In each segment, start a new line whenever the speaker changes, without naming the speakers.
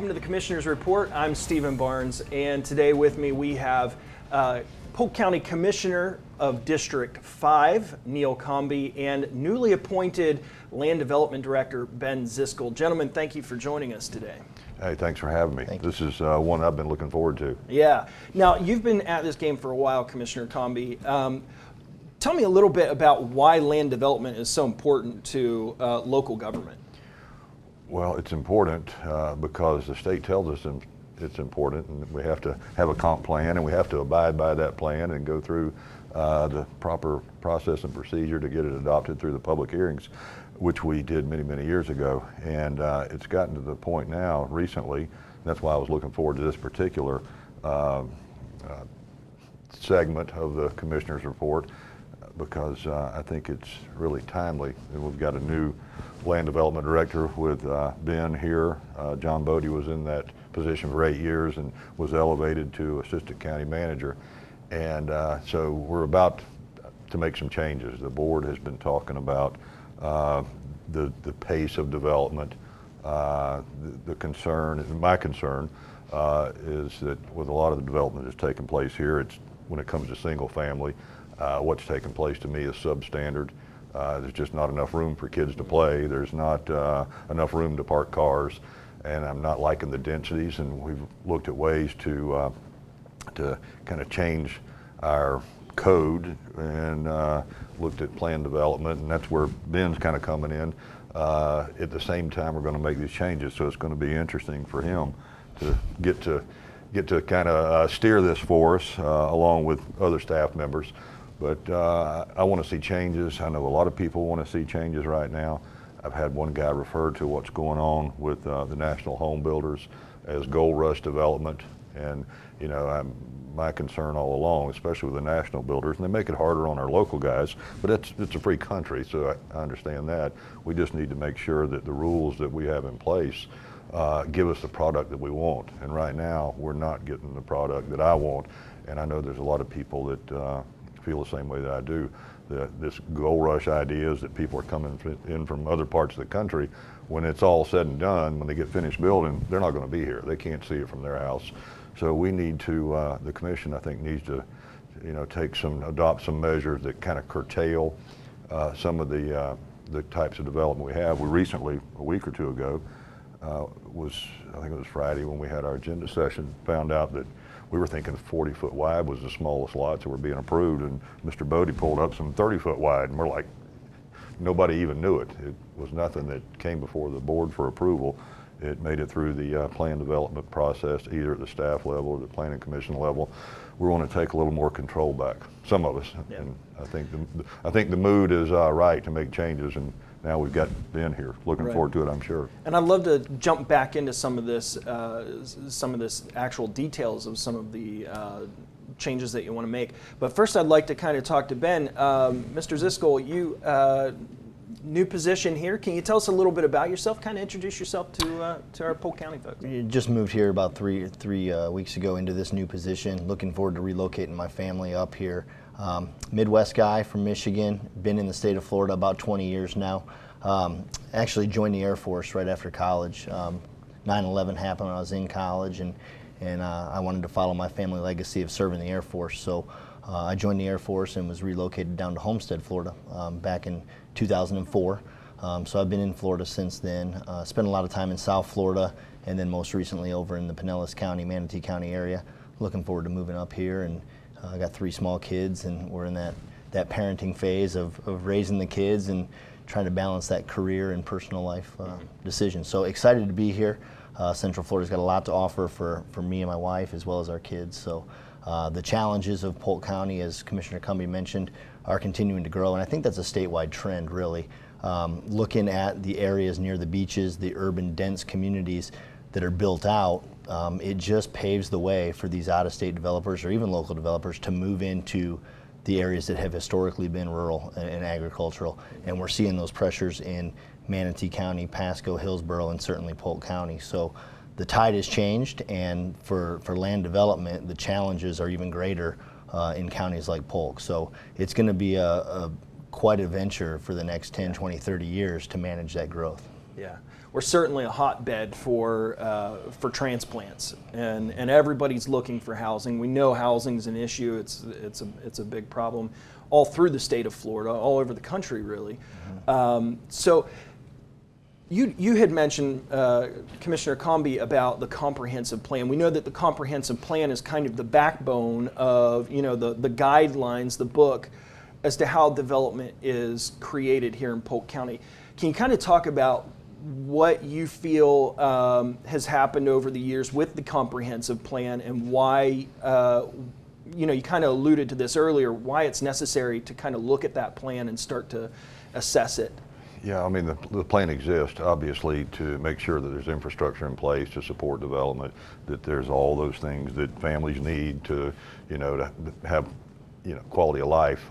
welcome to the Commissioner's Report. I'm Stephen Barnes, and today with me we have Polk County Commissioner of District 5, Neil Combee, and newly appointed Land Development Director, Ben Ziskal. Gentlemen, thank you for joining us today.
Hey, thanks for having me. This is one I've been looking forward to.
Yeah. Now, you've been at this game for a while, Commissioner Combee. Tell me a little bit about why land development is so important to local government.
Well, it's important because the state tells us it's important, and we have to have a comp plan, and we have to abide by that plan and go through the proper process and procedure to get it adopted through the public hearings, which we did many, many years ago. And it's gotten to the point now recently, that's why I was looking forward to this particular segment of the Commissioner's Report, because I think it's really timely. And we've got a new land development director with Ben here. John Bodie was in that position for 8 years and was elevated to assistant county manager. And so we're about to make some changes. The board has been talking about the pace of development. The concern, and my concern, is that with a lot of the development that's taking place here, it's when it comes to single family, what's taking place to me is substandard. There's just not enough room for kids to play. There's not enough room to park cars, and I'm not liking the densities. And we've looked at ways to kind of change our code and looked at plan development, and that's where Ben's kind of coming in. At the same time, we're going to make these changes, so it's going to be interesting for him to get to kind of steer this for us along with other staff members. But I want to see changes. I know a lot of people want to see changes right now. I've had one guy refer to what's going on with the national home builders as gold rush development. And you know, my concern all along, especially with the national builders, and they make it harder on our local guys, but it's a free country, so I understand that. We just need to make sure that the rules that we have in place give us the product that we want. And right now, we're not getting the product that I want. And I know there's a lot of people that feel the same way that I do. This gold rush ideas that people are coming in from other parts of the country, when it's all said and done, when they get finished building, they're not going to be here. They can't see it from their house. So we need to, the commission I think needs to, you know, adopt some measures that kind of curtail some of the types of development we have. We recently, a week or two ago, I think it was Friday when we had our agenda session, found out that we were thinking 40-foot wide was the smallest lots that were being approved, and Mr. Bodie pulled up some 30-foot wide, and we're like, nobody even knew it. It was nothing that came before the board for approval. It made it through the plan development process, either at the staff level or the planning commission level. We want to take a little more control back, some of us. Yeah. And I think the mood is right to make changes, and now we've got Ben here. Looking forward to it, I'm sure.
And I'd love to jump back into some of this actual details of some of the changes that you want to make. But first, I'd like to kind of talk to Ben. Mr. Ziskal, you new position here. Can you tell us a little bit about yourself? Kind of introduce yourself to our Polk County folks.
Just moved here about three weeks ago into this new position. Looking forward to relocating my family up here. Midwest guy from Michigan, been in the state of Florida about 20 years now. Actually joined the Air Force right after college. 9/11 happened when I was in college, and I wanted to follow my family legacy of serving the Air Force. So I joined the Air Force and was relocated down to Homestead, Florida back in 2004. So I've been in Florida since then. Spent a lot of time in South Florida, and then most recently over in the Pinellas County, Manatee County area. Looking forward to moving up here, and I got 3 small kids, and we're in that parenting phase of raising the kids and trying to balance that career and personal life decisions. So excited to be here. Central Florida's got a lot to offer for me and my wife, as well as our kids. So the challenges of Polk County, as Commissioner Combee mentioned, are continuing to grow, and I think that's a statewide trend, really. Looking at the areas near the beaches, the urban dense communities that are built out, it just paves the way for these out-of-state developers or even local developers to move into the areas that have historically been rural and agricultural. And we're seeing those pressures in Manatee County, Pasco, Hillsborough, and certainly Polk County. So the tide has changed, and for land development, the challenges are even greater in counties like Polk. So it's going to be quite a venture for the next 10, 20, 30 years to manage that growth.
Yeah, we're certainly a hotbed for transplants, and everybody's looking for housing. We know housing's an issue. It's a big problem all through the state of Florida, all over the country, really. So you had mentioned, Commissioner Combee, about the comprehensive plan. We know that the comprehensive plan is kind of the backbone of the guidelines, the book, as to how development is created here in Polk County. Can you kind of talk about what you feel has happened over the years with the comprehensive plan, and why, you kind of alluded to this earlier, why it's necessary to kind of look at that plan and start to assess it?
Yeah, I mean, the plan exists, obviously, to make sure that there's infrastructure in place to support development, that there's all those things that families need to, to have, quality of life,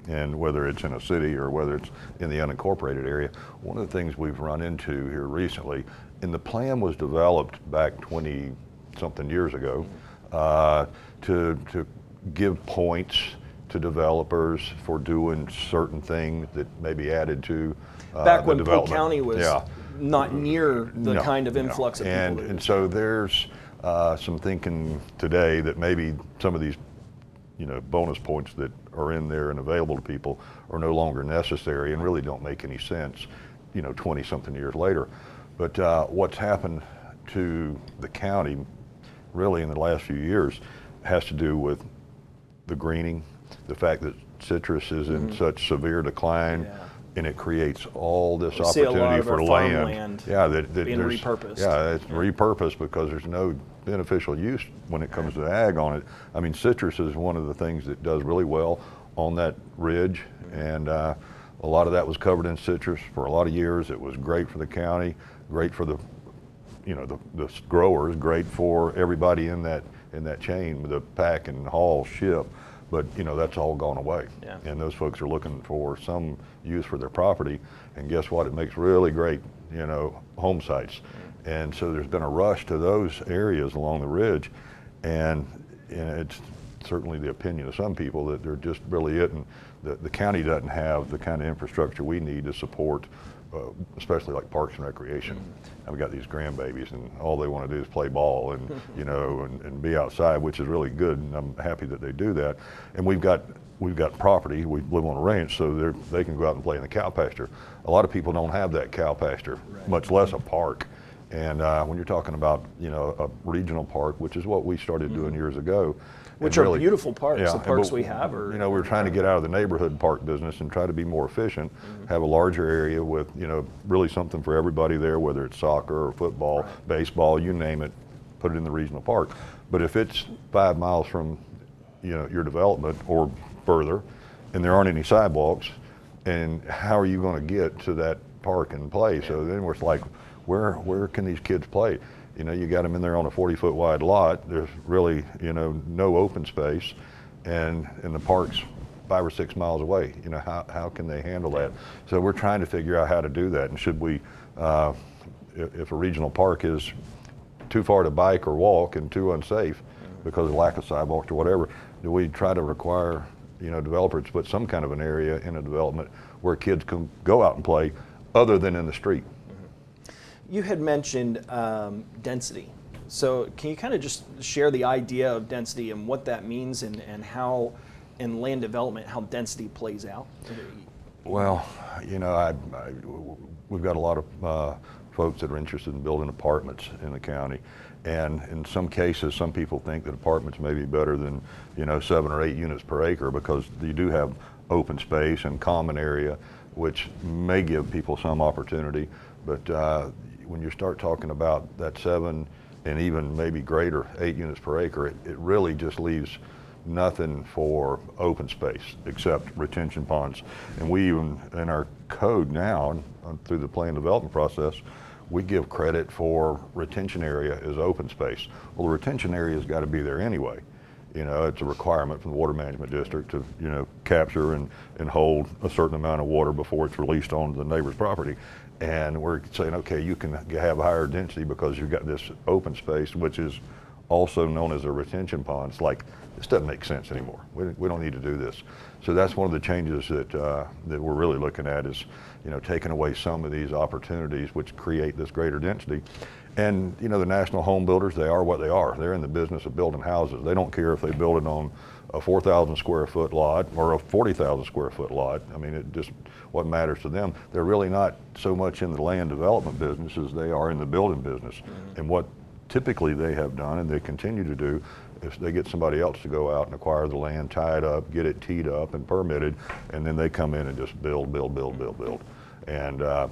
and whether it's in a city or whether it's in the unincorporated area. One of the things we've run into here recently, and the plan was developed back 20-something years ago, to give points to developers for doing certain things that may be added to
back when
the
Polk
development.
County was not near the kind of influx of people.
And so there's some thinking today that maybe some of these bonus points that are in there and available to people are no longer necessary and really don't make any sense 20-something years later. But what's happened to the county really in the last few years has to do with the greening, the fact that citrus is in such severe decline, and it creates all this opportunity for land. That
being repurposed.
Yeah, it's repurposed because there's no beneficial use when it comes to ag on it. I mean, citrus is one of the things that does really well on that ridge, and a lot of that was covered in citrus for a lot of years. It was great for the county, great for the the growers, great for everybody in that chain, the pack and haul, ship. But that's all gone away, and those folks are looking for some use for their property. And guess what? It makes really great, home sites. And so there's been a rush to those areas along the ridge, and it's certainly the opinion of some people that they're just really it. And the county doesn't have the kind of infrastructure we need to support, especially like parks and recreation. And we got these grandbabies, and all they want to do is play ball and and be outside, which is really good, and I'm happy that they do that. And we've got property. We live on a ranch, so they can go out and play in the cow pasture. A lot of people don't have that cow pasture, much less a park. And when you're talking about a regional park, which is what we started doing years ago,
which are beautiful parks. The parks we have are.
We're trying to get out of the neighborhood park business and try to be more efficient, have a larger area with, really something for everybody there, whether it's soccer or football, baseball, you name it, put it in the regional park. But if it's 5 miles from, your development or further, and there aren't any sidewalks, and how are you going to get to that park and play? So then we're like, where can these kids play? You got them in there on a 40-foot wide lot. There's really, no open space, and the park's 5 or 6 miles away. How can they handle that? So we're trying to figure out how to do that. And should we, if a regional park is too far to bike or walk and too unsafe because of lack of sidewalks or whatever, do we try to require, developers to put some kind of an area in a development where kids can go out and play other than in the street?
You had mentioned density. So can you kind of just share the idea of density and what that means, and how in land development, how density plays out?
Well, we've got a lot of folks that are interested in building apartments in the county. And in some cases, some people think that apartments may be better than, 7 or 8 units per acre, because you do have open space and common area, which may give people some opportunity. But when you start talking about that 7 and even maybe greater 8 units per acre, it really just leaves nothing for open space except retention ponds. And we even, in our code now, through the plan development process, we give credit for retention area as open space. Well, the retention area has got to be there anyway. It's a requirement from the Water Management District to, capture and hold a certain amount of water before it's released onto the neighbor's property. And we're saying, okay, you can have higher density because you've got this open space, which is also known as a retention pond. It's like, this doesn't make sense anymore. We don't need to do this. So that's one of the changes that we're really looking at is, taking away some of these opportunities which create this greater density. And, the national home builders, they are what they are. They're in the business of building houses. They don't care if they build it on a 4,000 square foot lot or a 40,000 square foot lot. I mean, it just, what matters to them. They're really not so much in the land development business as they are in the building business. Mm-hmm. And what typically they have done, and they continue to do, is they get somebody else to go out and acquire the land, tie it up, get it teed up and permitted, and then they come in and just build. And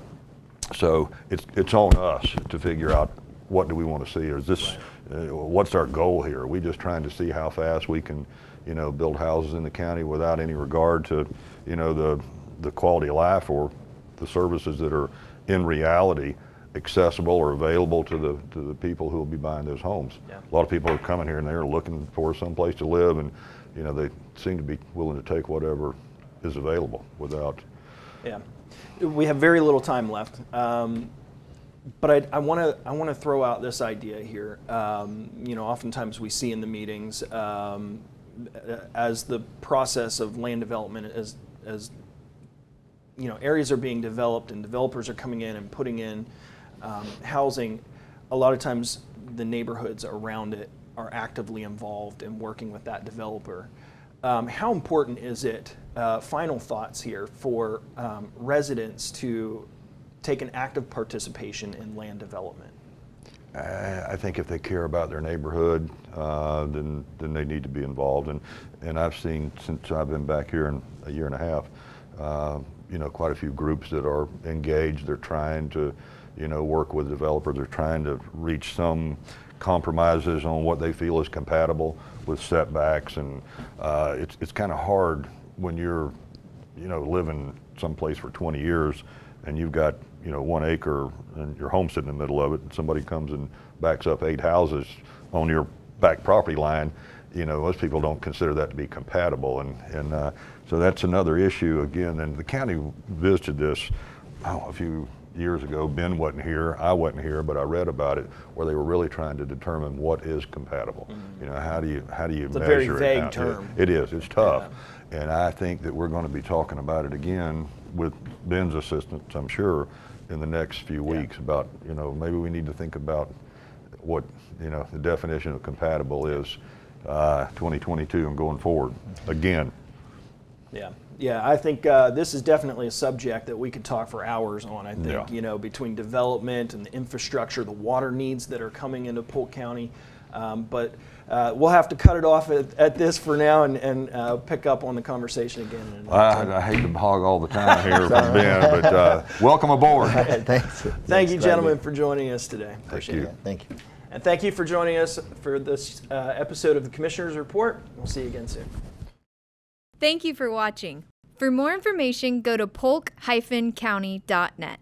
so it's on us to figure out, what do we want to see? Or is this, what's our goal here? Are we just trying to see how fast we can, build houses in the county without any regard to, the quality of life or the services that are in reality accessible or available to the people who will be buying those homes? Yeah. A lot of people are coming here and they're looking for some place to live, and they seem to be willing to take whatever is available without.
Yeah, we have very little time left, but I want to throw out this idea here. Oftentimes we see in the meetings as the process of land development as areas are being developed and developers are coming in and putting in housing, a lot of times the neighborhoods around it are actively involved in working with that developer. How important is it, final thoughts here, for residents to take an active participation in land development?
I think if they care about their neighborhood, then they need to be involved. And I've seen, since I've been back here in a year and a half, quite a few groups that are engaged. They're trying to, work with developers. They're trying to reach some compromises on what they feel is compatible with setbacks. And it's kind of hard when you're, living someplace for 20 years and you've got, 1 acre and your home's sitting in the middle of it, and somebody comes and backs up 8 houses on your back property line. Most people don't consider that to be compatible, and so that's another issue again. And the county visited this a few years ago. Ben wasn't here, I wasn't here, but I read about it, where they were really trying to determine what is compatible. Mm-hmm. How do you
it's
measure it? It's a very
vague term.
It is. It's tough, and I think that we're going to be talking about it again with Ben's assistance, I'm sure, in the next few weeks about maybe we need to think about what the definition of compatible is. 2022 and going forward again.
Yeah, I think this is definitely a subject that we could talk for hours on. I think between development and the infrastructure, the water needs that are coming into Polk County, but we'll have to cut it off at this for now and pick up on the conversation again.
I hate to hog all the time here from Ben, but welcome aboard.
Thanks.
Thank you, gentlemen, for joining us today.
Appreciate it.
Thank you.
And thank you for joining us for this episode of the Commissioner's Report. We'll see you again soon.
Thank you for watching. For more information, go to polk-county.net.